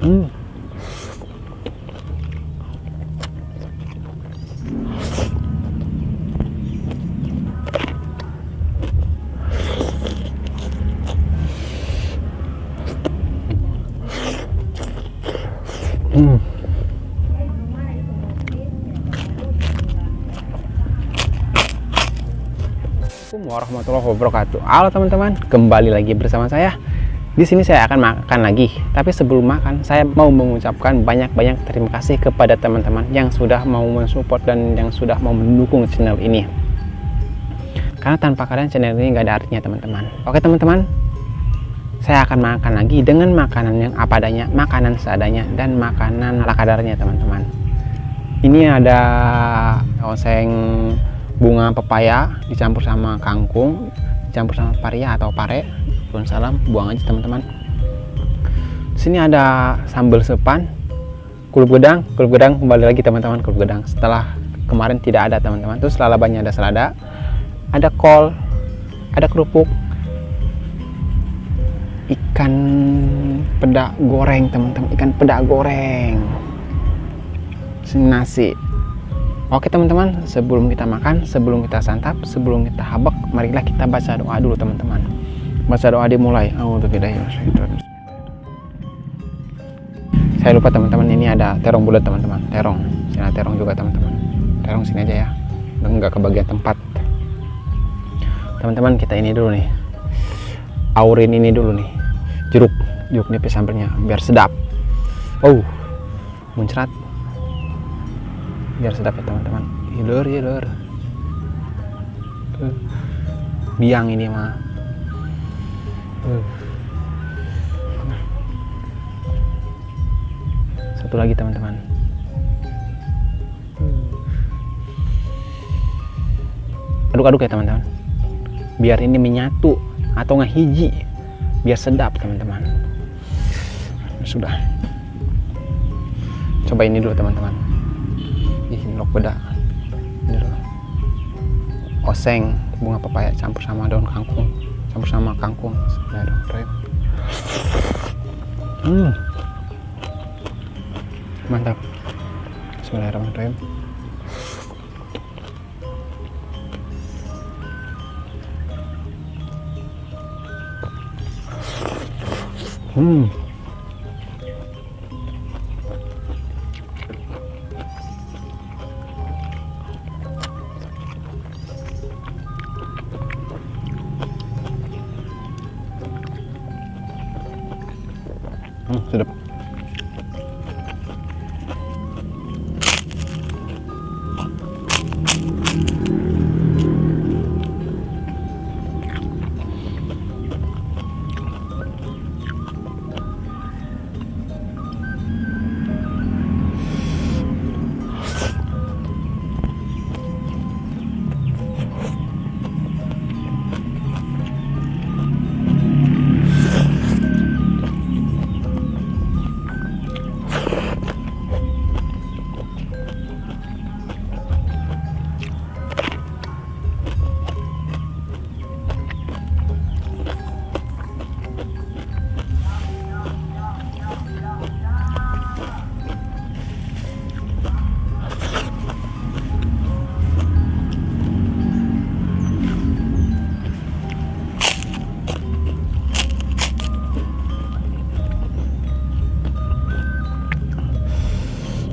Hmm. Hmm. Assalamualaikum warahmatullahi wabarakatuh. Halo teman-teman, kembali lagi bersama saya. Di sini saya akan makan lagi. Tapi sebelum makan, saya mau mengucapkan banyak-banyak terima kasih kepada teman-teman yang sudah mau mensupport dan yang sudah mau mendukung channel ini. Karena tanpa kalian channel ini nggak ada artinya teman-teman. Oke teman-teman, saya akan makan lagi dengan makanan yang apa adanya, makanan seadanya, dan makanan ala kadarnya teman-teman. Ini ada oseng bunga pepaya dicampur sama kangkung, dicampur sama paria atau pare. Salam, buang aja teman-teman. Sini ada sambal sepan, kulub gedang kembali lagi teman-teman, kulub gedang. Setelah kemarin tidak ada teman-teman. Terus lalabanya ada selada, ada kol, ada kerupuk, ikan peda goreng teman-teman, ikan peda goreng, nasi. Oke teman-teman, sebelum kita makan, sebelum kita santap, sebelum kita habak, marilah kita baca doa dulu teman-teman. Baca doa dimulai. Saya lupa teman-teman, ini ada terong bulat teman-teman, terong. Sini ada terong juga teman-teman. Terong sini aja ya, nggak kebagian tempat. Teman-teman, kita ini dulu nih, aurin ini dulu nih, jeruk nipis sambelnya biar sedap. Oh, muncrat biar sedap ya teman-teman. Hilir biang ini mah. Satu lagi teman-teman. Aduk-aduk ya teman-teman, biar ini menyatu atau ngehiji, biar sedap teman-teman. Sudah, coba ini dulu teman-teman. Ini lok beda, ini dulu. Oseng bunga pepaya campur sama daun kangkung, campur sama kangkung. Mantap. Bismillahirrahmanirrahim. Sedap.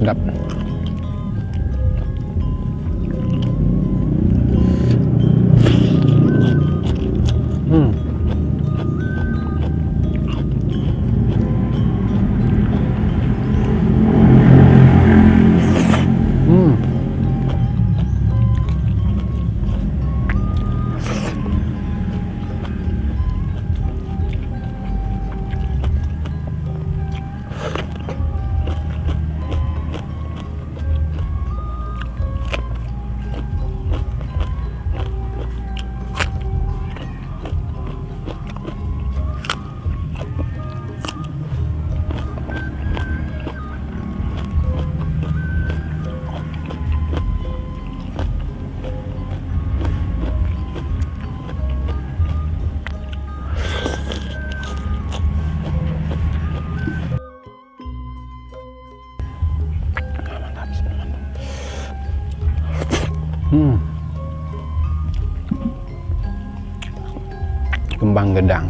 Sedap. Kembang gedang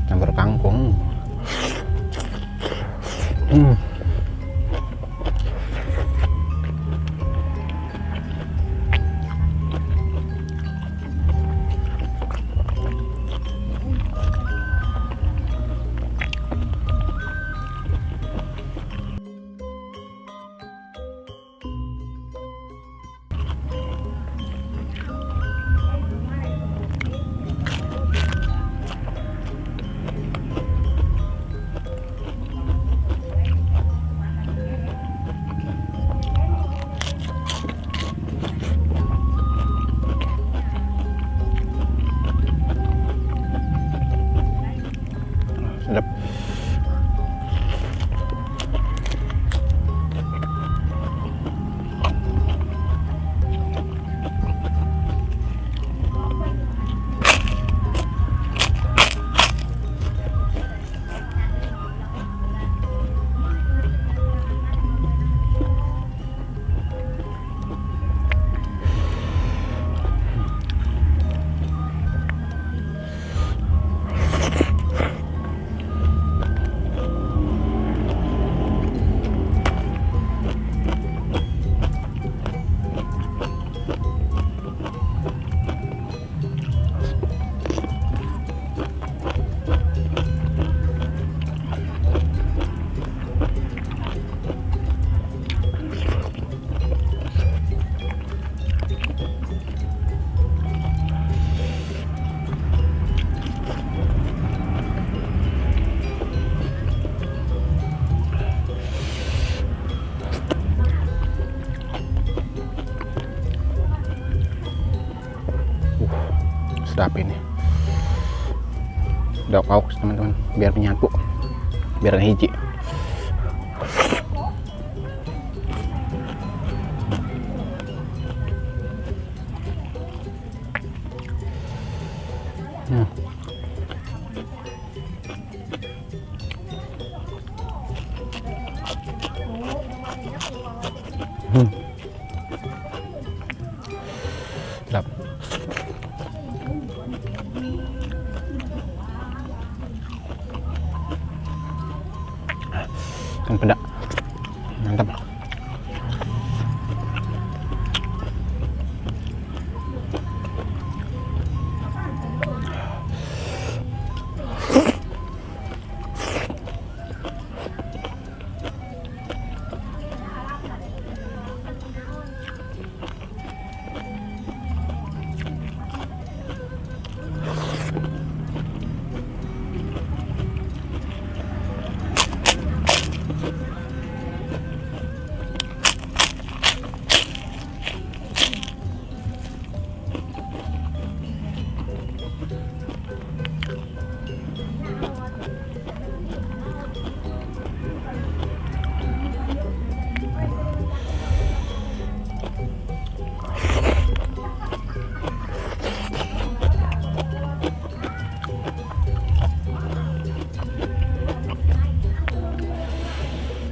campur kangkung. Sedap. Sedap ini. Daun kauk teman-teman, biar menyatu, biar ada hiji. Sedap. Kan pedak, mantap.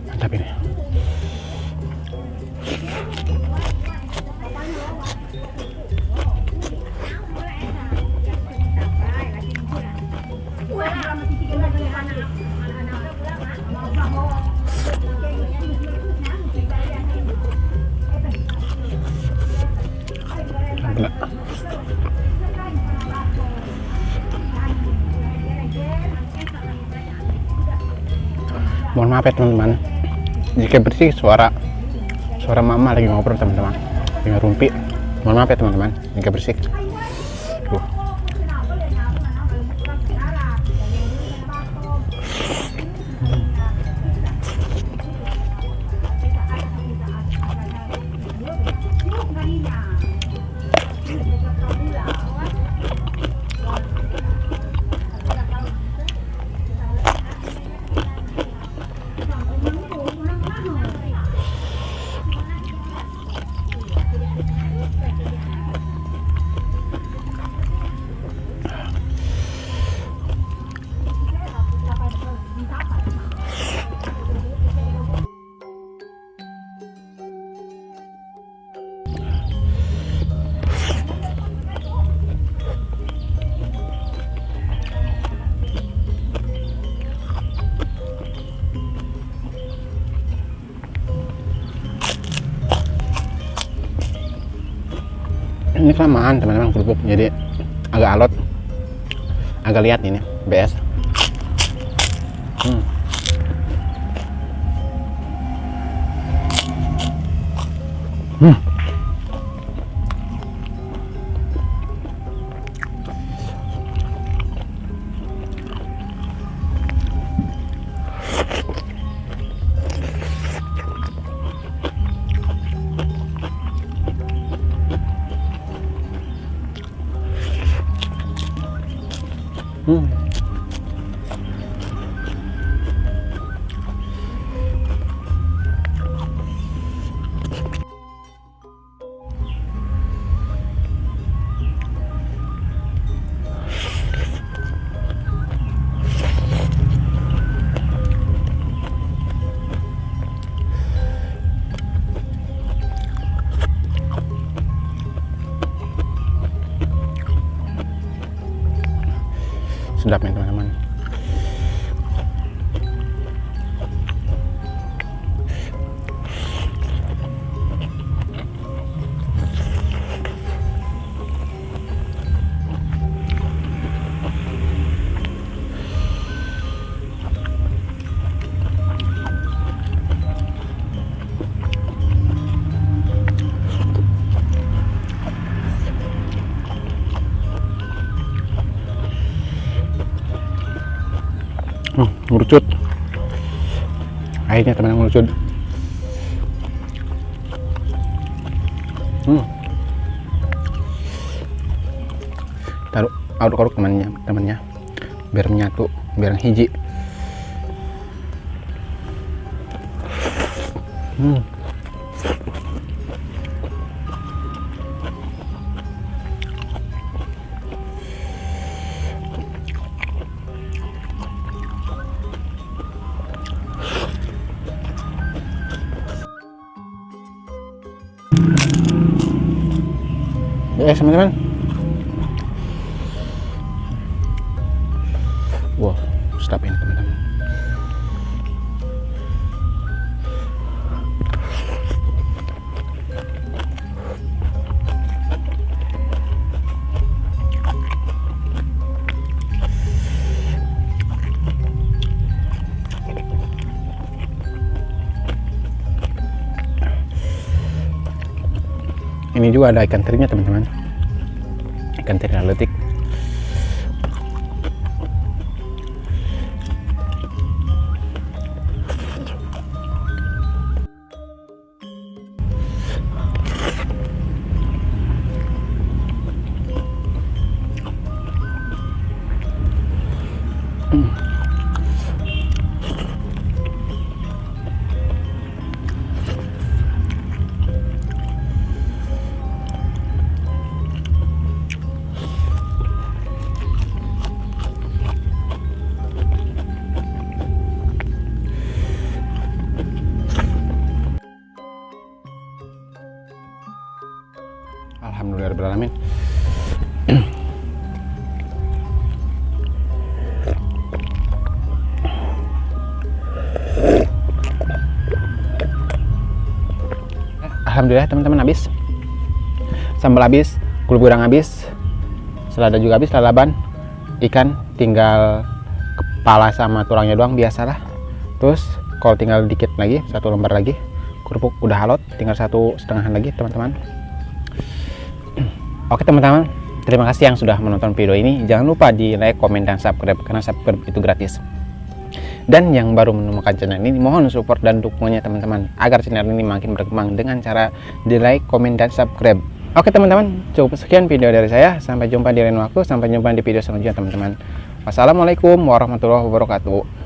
Mantap ini. Enak. Mohon maaf ya teman-teman, jika bersih suara mama lagi ngobrol teman-teman dengan rumpi. Mohon maaf ya teman-teman jika bersih. Ini kelamaan teman-teman kerupuk, jadi agak alot, agak lihat ini BS. Sedap ya teman-teman. Ngerucut airnya teman-teman, ngerucut. Taruh aduk-aduk temannya biar menyatu, biar hiji. Ya teman-teman, wow, sedap ini teman-teman. Ini juga ada ikan terinya teman-teman, ikan teri atletik. Alhamdulillahirrahmanirrahim. Alhamdulillah teman-teman, habis sambal, habis kulit udang, habis selada juga, habis lalaban, ikan tinggal kepala sama tulangnya doang biasalah. Terus kalau tinggal dikit lagi, 1 lembar lagi, kerupuk udah halot, tinggal 1,5 lagi teman-teman. Oke teman-teman, terima kasih yang sudah menonton video ini. Jangan lupa di like, komen, dan subscribe, karena subscribe itu gratis. Dan yang baru menemukan channel ini, mohon support dan dukungannya teman-teman, agar channel ini makin berkembang dengan cara di like, komen, dan subscribe. Oke teman-teman, cukup sekian video dari saya. Sampai jumpa di lain waktu, sampai jumpa di video selanjutnya teman-teman. Wassalamualaikum warahmatullahi wabarakatuh.